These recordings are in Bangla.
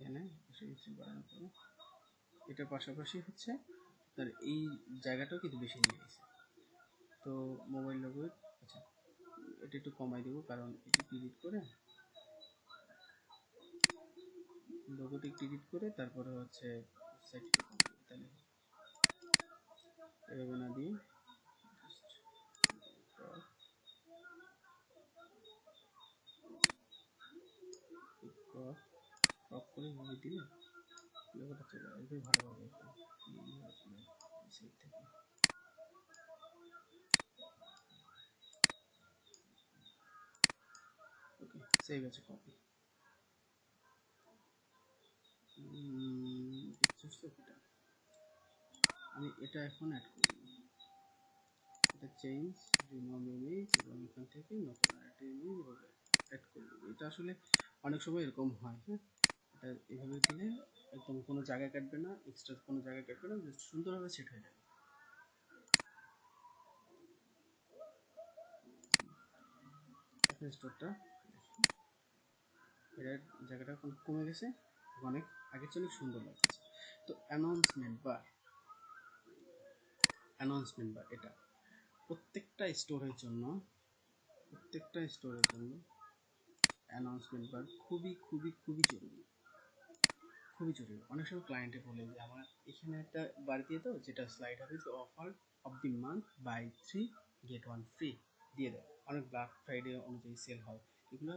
এখানে বাড়ানোর পরে এটার পাশাপাশি হচ্ছে তার এই জায়গাটাও কিন্তু বেশি নিয়ে গেছে। তো মোবাইল লোগোর আচ্ছা এটা একটু কমাই দেবো, কারণ এটি ডিলিট করে লোগোটি ডিলিট করে তারপরে হচ্ছে সাইটটি কমাই দেবো। তাহলে এভাবে না দিয়ে ক্রপ করে এভাবে দিলে লোগোটা চলে আসবে ভালোভাবে সাইড থেকে। ওকে, সেভ আছে কপি। আমি এটা এখন অ্যাড করব, এটা চেঞ্জ রিমুভ ইমেজ এবং এখান থেকে নতুন আরেকটা ইমেজ অ্যাড করব। এটা আসলে অনেক সময় এরকম হয়। হ্যাঁ, এটা এভাবে দিলে একদম কোনো জায়গা কাটবে না, এক্সট্রা কোনো জায়গা কাটবে না, জাস্ট সুন্দরভাবে সেট হয়ে যাবে। এখন স্টোরটা এর জায়গাটা কমে গেছে, অনেক আগের চেয়ে অনেক সুন্দর লাগছে। তো অ্যানাউন্সমেন্ট বার এটা প্রত্যেকটা স্টোরের জন্য অ্যানাউন্সমেন্ট বার খুবই খুবই খুবই জরুরি, খুবই জরুরি। অনেক সময় ক্লায়েন্টে বলে যে আমার এখানে একটা বার দিয়ে দাও যেটা স্লাইড হবে, offer of the month buy 3 get 1 free দিয়ে দেয়। অনেক ব্ল্যাক ফ্রাইডে অনুযায়ী সেল হয় এগুলো,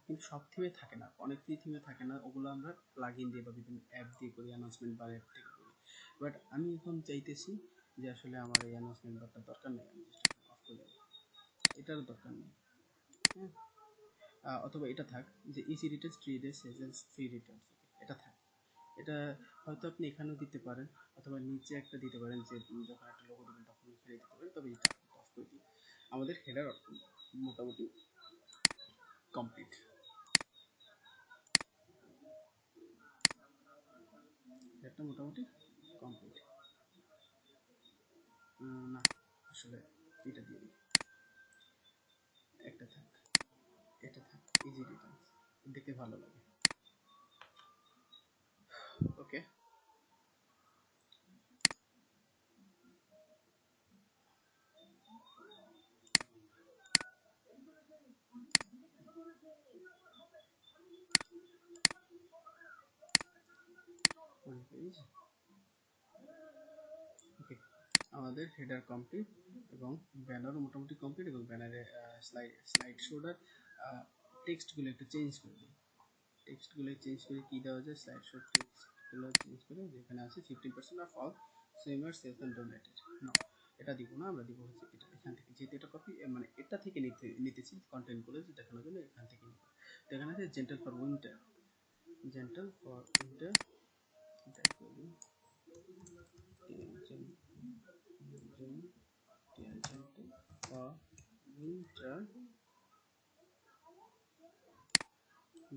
কিন্তু সব থিমে থাকে না, অনেক থিমে থাকে না, ওগুলো আমরা প্লাগইন দিয়ে বা বিভিন্ন অ্যাপ দিয়ে করি, অ্যানাউন্সমেন্ট বার অ্যাপ থেকে করি। বাট আমি এখন চাইতেছি যে আসলে আমার এই অ্যানাউন্সমেন্ট বারটা দরকার নেই, আমি জাস্ট অফ করে দেবো, এটারও দরকার নেই। হ্যাঁ, অথবা এটা থাক যে easy returns 3 days sales free returns, এটা থাক। এটা হয়তো আপনি এখানেও দিতে পারেন, অথবা নিচে একটা দিতে পারেন যে যখন একটা লোগো দেবেন তখন এখানে দিতে পারেন, তবে এটা অফ করে দিই। আমাদের হেডার মোটামুটি কমপ্লিট। হেডারটা মোটামুটি কমপ্লিট। না আসলে এটা দিয়ে দিই, একটা থাক, এটা থাক, ইজি রিটার্নস দেখতে ভালো লাগে। ওকে, ওকে, আমাদের হেডার কমপ্লিট এবং ব্যানারও মোটামুটি কমপ্লিট, এবং ব্যানারে স্লাইড শোটার টেক্সটগুলো একটু চেঞ্জ করে দিই। টেক্সটগুলো চেঞ্জ করে কী দেওয়া যায়, স্লাইড শো টেক্সটগুলো চেঞ্জ করে যেখানে আছে 15% off all summer sales and donated, না এটা দিব না, আমরা দিব হচ্ছে এটা, এখান থেকে যেহেতু এটা কপি মানে এটা থেকে নিতেছি কন্টেন্টগুলো যে দেখানোর জন্য, এখান থেকে নিতে। তো এখানে আছে gentle for winter, gentle for winter for winter,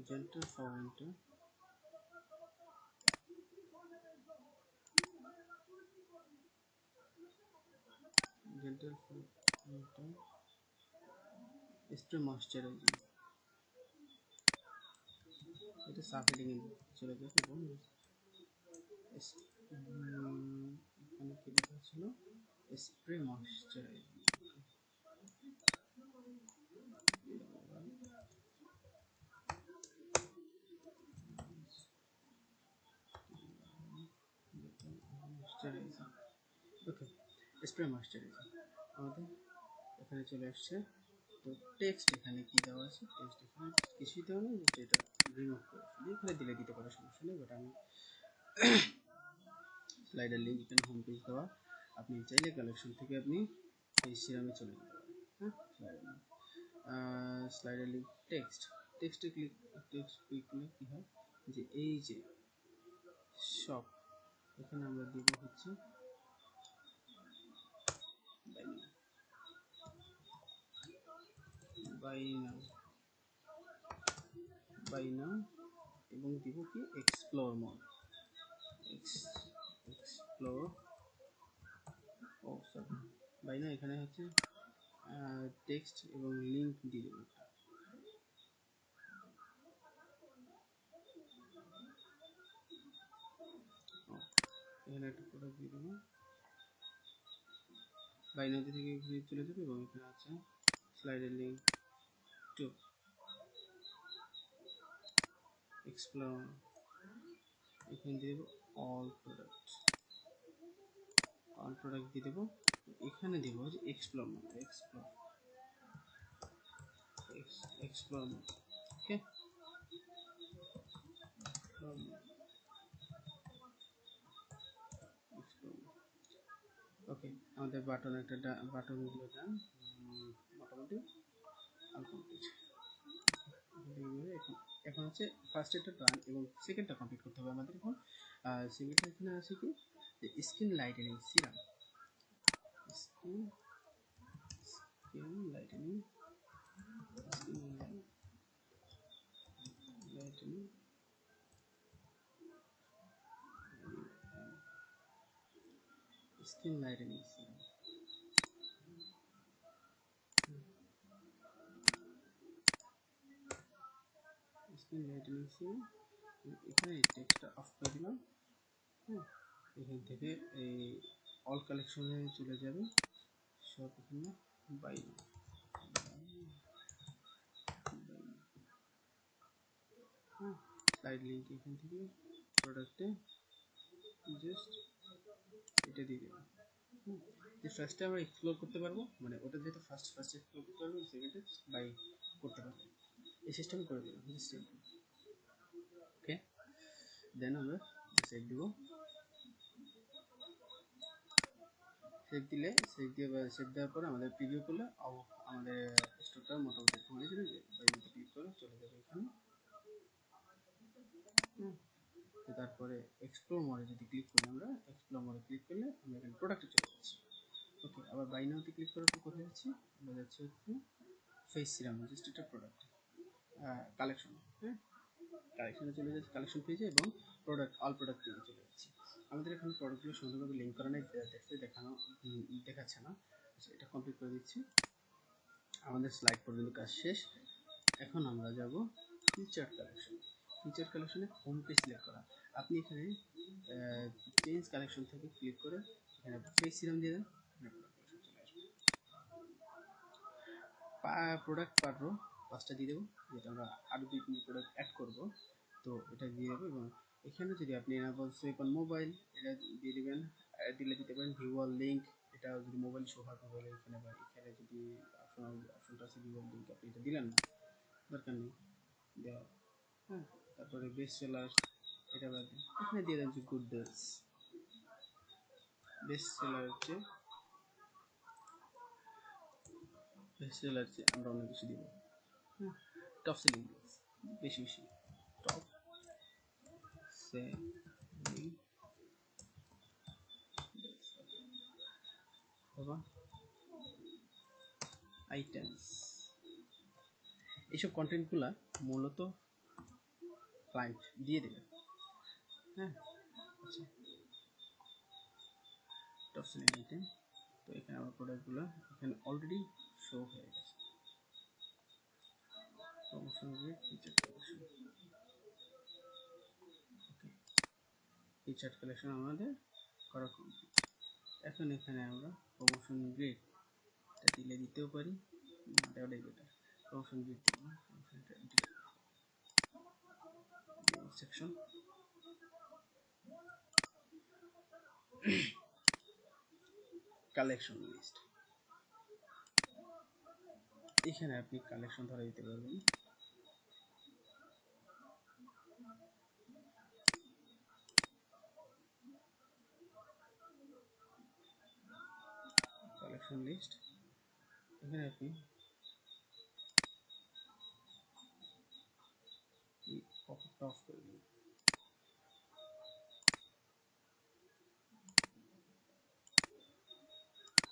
gentle for winter, gentle for winter, spray moisturizing, এটা সাফেলিং চলে যাবে। এবং এখানে কি লেখা ছিল, স্প্রে ময়শ্চারাইজিং, ওকে, স্প্রে ময়শ্চারাইজিং আমাদের এখানে চলে আসছে। তো টেক্সট এখানে কি দেওয়া আছে, টেক্সট এখানে কিছুই দেওয়া নেই, জাস্ট এটা রিমুভ করে ফেলি, এখানে দিলে দিতে পারে, সমস্যা নেই। বাট আমি স্লাইডার লিঙ্ক এখানে হোম পেজ দেওয়া, আপনি চাইলে কালেকশন থেকে আপনি এই সিরামে চলে যেতে পারেন। হ্যাঁ, স্লাইডার লিঙ্ক টেক্সটে ক্লিক করলে কী হয় যে এই যে শপ, এখানে আমরা দিব হচ্ছে বাই নাও এবং দিব কি এক্সপ্লোর মোড, এক্সপ্লোর ও সরি বাই নাও, এখানে হচ্ছে টেক্সট এবং লিঙ্ক দিয়ে দেবো একটা, এখানে একটা প্রোডাক্ট দিয়ে দেবো, বাইনারি থেকে এখানে চলে যাবে এবং এখানে আছে স্লাইডের লিঙ্ক টু এক্সপ্লোর, এখানে দিয়ে দেবো অল প্রোডাক্ট দিয়ে দেবো, এখানে দেবো যে এক্সপ্লোর মোড, ওকে ওকে আমাদের বাটন একটা বাটনগুলো ডান, মোটামুটি কমপ্লিট। এখন হচ্ছে ফার্স্ট এটা ডান এবং সেকেন্ডটা কমপ্লিট করতে হবে আমাদের। এখন সেকেন্ডটা এখানে আছে কি যে skin lightning serum, skin lightning lightning skin lightning serum. Skin lightning serum, এখানে টেক্সটটা অফ করে দিলাম। হ্যাঁ, এখান থেকে এই অল কালেকশনে চলে যাবে সব, এখানে বাই স্লাইড লিঙ্ক এখান থেকে প্রোডাক্টে জাস্ট এটা দিয়ে দেবো। যে ফার্স্টে আমরা এক্সপ্লোর করতে পারবো, মানে ওটা যেহেতু ফার্স্ট এক্সপ্লোর করতে পারবো, সেকেন্ডে বাই করতে পারবো, এই সিস্টেম করে দিলাম জাস্ট। ওকে, দেন আমরা সেভ দিব, সেভ দেওয়ার পরে আমাদের প্রিভিউ করলে আমাদের স্টোরটা মোটামুটি এরকম হয়ে যাবে। বাই মতো ক্লিক করে চলে যাবে এখানে। তো তারপরে এক্সপ্লোর মোডে যদি ক্লিক করি, আমরা এক্সপ্লোর মোডে ক্লিক করলে আমরা এখানে প্রোডাক্টে চলে যাচ্ছি। ওকে, আবার বাই নাওতে ক্লিক করার পর কোথায় যাচ্ছি, আমরা যাচ্ছি হচ্ছে ফেস সিরাম, জাস্ট একটা প্রোডাক্ট কালেকশন। হ্যাঁ, কালেকশনে চলে যাচ্ছে, কালেকশন পেজে, এবং অল প্রোডাক্ট পেজে চলে যাচ্ছি। আমাদের এখানে প্রোডাক্টগুলো সুন্দরভাবে লিঙ্ক করা নেই, দেখাচ্ছে না। এটা কমপ্লিট করে দিচ্ছি, আমাদের স্লাইড পর্যন্ত কাজ শেষ। এখন আমরা যাব ফিচার কালেকশনে হোম পেজ সিলেক্ট করা। আপনি এখানে চেঞ্জ কালেকশন থেকে ক্লিক করে এখানে ফেস সিরাম দিয়ে দেন, প্রোডাক্ট পার রো 5টা দিয়ে দেবো, যেটা আমরা আরও 2-3 প্রোডাক্ট অ্যাড করবো, তো এটা দিয়ে দেবো। এবং এখানে যদি আপনি এনাবল সুইপ অন মোবাইল এটা দিয়ে দেবেন, দিতে পারেন ভিউয়াল লিঙ্ক, এটা যদি মোবাইল শো হয় মোবাইলে এখানে, বা এখানে যদি অপশনটা আছে ভিউয়াল লিঙ্ক, আপনি এটা দিলেন না, দরকার নেই দেওয়া। হ্যাঁ, তারপরে বেস্ট সেলার এটা বাদ দিন, এখানে দিয়ে দেন যে গুড ডেলস, বেস্ট সেলার হচ্ছে আমরা অন্য কিছু দিব। হ্যাঁ, টপ সেলিং বেশি টপ সেলিং অথবা আইটেমস, এইসব কন্টেন্টগুলো মূলত ক্লায়েন্ট দিয়ে দেবে। হ্যাঁ, আচ্ছা, টপ সেলিং আইটেম, তো এখানে আমার প্রোডাক্টগুলো এখানে অলরেডি শো হয়ে গেছে। প্রমোশন রেট, ফিচার কালেকশন, ওকে, ফিচার কালেকশন আমাদের করা কমপ্লিট। এখন এখানে আমরা প্রমোশন গ্রেড এটা দিতেও পারি, না দেওয়াটাই বেটার। প্রমোশন গ্রেড দিব না, প্রমোশনটা ডিলিট সেকশন। কালেকশন লিস্ট, এখানে আপনি কালেকশন ধরে দিতে পারবেন। কালেকশন লিস্ট, এখানে আপনি পপআপটা অফ করে দিন।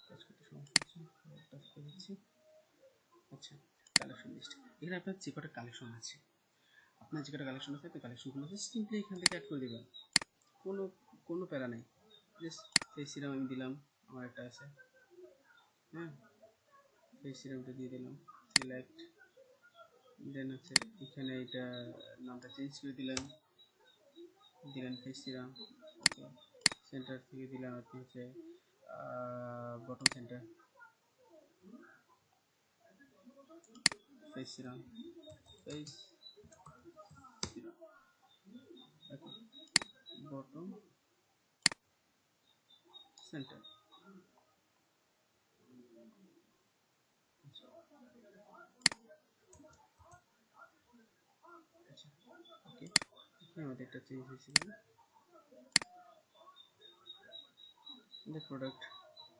কাজ করতে সমস্যা হচ্ছে, অফ করে দিচ্ছি। আচ্ছা, কালেকশন লিস্ট, এখানে আপনার যে কটা কালেকশন আছে, আপনি কালেকশনগুলো সিম্পলি এখান থেকে অ্যাড করে দেবেন, কোনো প্যারা নেই। জাস্ট ফেস সিরাম আমি দিলাম, আমার একটা আছে। হ্যাঁ, ফেস সিরামটা দিয়ে দিলাম, সিলেক্ট, দেন হচ্ছে এখানে এটা নামটা চেঞ্জ করে দিলেন ফেস সিরাম, ওকে, সেন্টার থেকে দিলাম আপনি হচ্ছে bottom centre, face serum, face serum, bottom centre. আচ্ছা, ওকে, আমাদের একটা চেঞ্জ হয়েছে এখানে, প্রোডাক্ট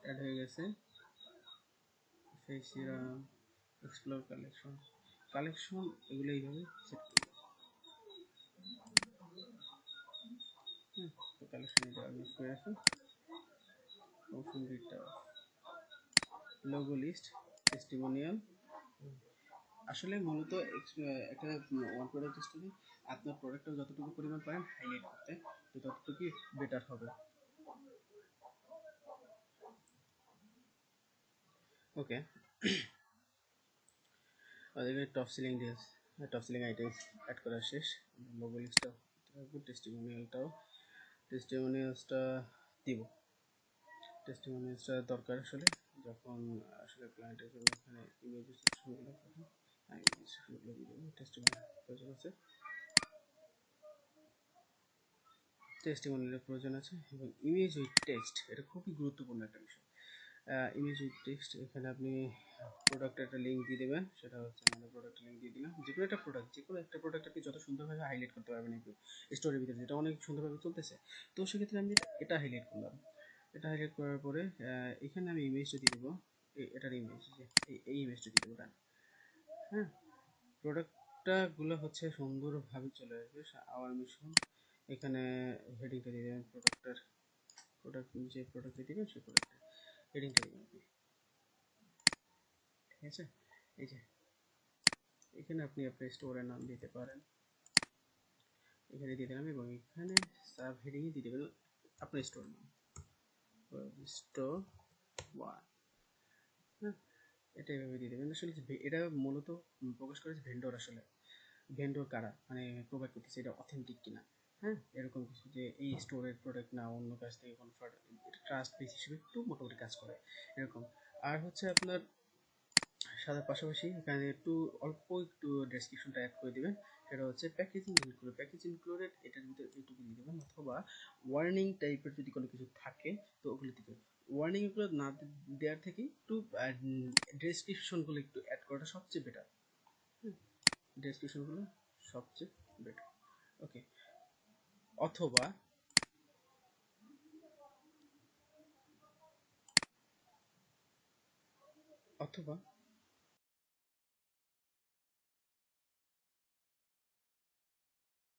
অ্যাড হয়ে গেছে, face serum, explore collection, collection এগুলো এইভাবে সেট করব। তো কালেকশন এটা আমি করে রাখি, অপশন দুইটা, লোগো লিস্ট, টেস্টিমোনিয়াল। আসলে মূলত একটা ওয়ান প্রোডাক্ট স্টোরি আপনার প্রোডাক্টটা যতটুকু পরিমাণ পারেন হাইলাইট করতে, তো ততটুকুই বেটার হবে। ওকে, এখানে top selling deals, top selling items add করা শেষ। লোগো লিস্টটা রাখবো, টেস্টিমোনিয়ালসটা দিব। টেস্টিমোনিয়ালসটা দরকার আসলে যখন আসলে ক্লায়েন্টের জন্য এখানে ইমেজ সেকশনগুলো পাঠান, ইমেজ সেকশনগুলো দিয়ে দেবো। টেস্টিমোনিয়াল প্রয়োজন আছে, টেস্টিমোনিয়ালের প্রয়োজন আছে, এবং ইমেজ উইথ টেক্সট, এটা খুবই গুরুত্বপূর্ণ একটা বিষয়। ইমেজ উইথ টেক্সট, এখানে আপনি প্রোডাক্টের একটা লিঙ্ক দিয়ে দেবেন, সেটা হচ্ছে আমাদের প্রোডাক্টের লিঙ্ক দিয়ে দিলাম। যে কোনো একটা প্রোডাক্ট আপনি যত সুন্দরভাবে হাইলাইট করতে পারবেন এই স্টোরির ভিতরে, যেটা অনেক সুন্দরভাবে চলতেছে, তো সেক্ষেত্রে আমি এটা হাইলাইট করলাম। এটা হাইলাইট করার পরে এখানে আমি ইমেজটা দিয়ে দেবো, এটার ইমেজ, এই ইমেজটা দিয়ে দেবো। হ্যাঁ, প্রোডাক্টটা গুলো হচ্ছে সুন্দরভাবে চলে আসবে। আওয়ার মিশন, এখানে হেডিংটা দিয়ে দেবেন, প্রোডাক্ট যে প্রোডাক্টটা দিবেন সেই প্রোডাক্টের হেডিংটা দিবেন আপনি, ঠিক আছে। এই যে এখানে আপনি আপনার স্টোরের নাম দিতে পারেন, এখানে দিয়ে দিলাম, এবং এখানে সাব হেডিংয়ে দিয়ে দেবেন আপনার স্টোর নাম, স্টোর ওয়ান। হ্যাঁ, এটা এভাবে দিয়ে দেবেন। আসলে এটা মূলত প্রকাশ করে যে ভেন্ডর, আসলে ভেন্ডর কারা, মানে প্রোভাইড করতেছে এটা অথেন্টিক কিনা। হ্যাঁ, এরকম কিছু, যে এই স্টোরের প্রোডাক্ট না অন্য কাছ থেকে কোনো প্রোডাক্ট, এটা ট্রাস্ট বেস হিসেবে একটু মোটামুটি কাজ করে এরকম। আর হচ্ছে আপনার সাথে পাশাপাশি এখানে একটু ডেসক্রিপশনটা অ্যাড করে দিবেন, সেটা হচ্ছে প্যাকেজ ইনক্লুডেড, এটার ভিতরে এইটুকু দিয়ে দেবেন, অথবা ওয়ার্নিং টাইপের যদি কোনো কিছু থাকে তো ওগুলো দিবেন। ওয়ার্নিং এগুলো না দেওয়ার থেকে একটু ডেসক্রিপশনগুলো একটু অ্যাড করাটা সবচেয়ে বেটার। ডেসক্রিপশনগুলো সবচেয়ে বেটার। ওকে, অথবা অথবা